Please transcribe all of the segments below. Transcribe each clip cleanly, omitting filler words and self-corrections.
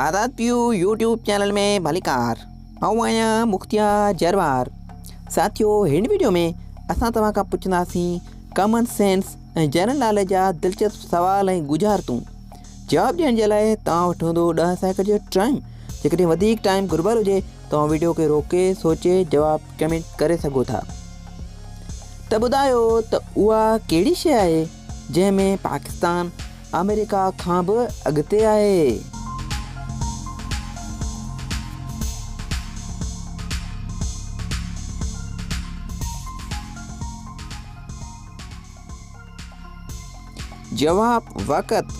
आदाब प्यू YouTube channel में भलीकार आऊं आहियां मुख्तियार जरवार। साथियों, हिन वीडियो में असां तव्हां खां पुछंदासीं कॉमन सेंस ऐं जनरल नॉलेज जा दिलचस्प सवाल ऐं गुज़ारितूं। जवाब ॾियण जे लाइ तव्हां वटि हूंदो 10 सेकंड जो टाइम। जेकॾहिं वधीक टाइम घुर्बल हुजे तव्हां वीडियो खे रोके सोचे जवाब कमेंट करे सघो था। त ॿुधायो त उहा कहिड़ी शइ आहे जंहिंमें पाकिस्तान अमेरिका खां बि अॻिते आहे। जवाब वक़्त।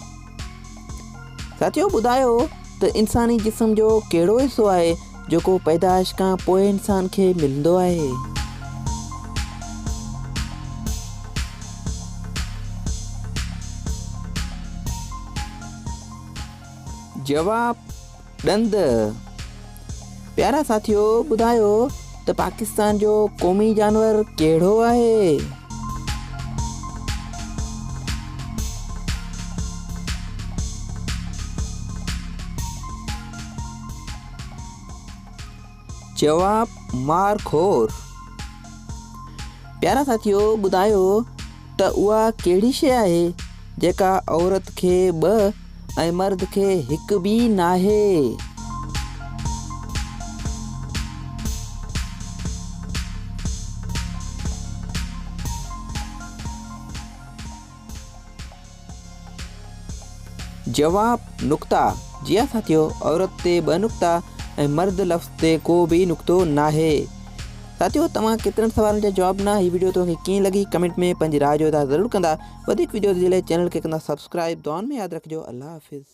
साथियों, ॿुधायो त इंसानी जिस्म जो कहिड़ो हिसो आहे जेको पैदाइश खां पोइ इंसान खे मिलंदो आहे। जवाब ॾंद। प्यारा साथियों, ॿुधायो त पाकिस्तान जो क़ौमी जानवर कहिड़ो आहे। जवाब मारखोर। प्यारा साथियों, ॿुधायो त उहा कहिड़ी शइ आहे जेका औरत खे 2 ऐं मर्द खे 1 बि नाहे। जवाब नुक्ता। जी हाँ साथियों, औरत ते 2 नुक्ता ऐं मर्द लफ़्ज़ ते को बि नुक्तो नाहे। साथियों, तव्हां केतिरनि सवालनि जा जवाब ॾिना। हीअ वीडियो तव्हांखे कीअं लॻी कमेंट में पंहिंजी राय जो इज़हार ज़रूरु कंदा। वधीक वीडियो जे लाइ चैनल खे कंदा सब्सक्राइब। दुआउनि में यादि रखिजो। अल्लाह हाफ़िज़।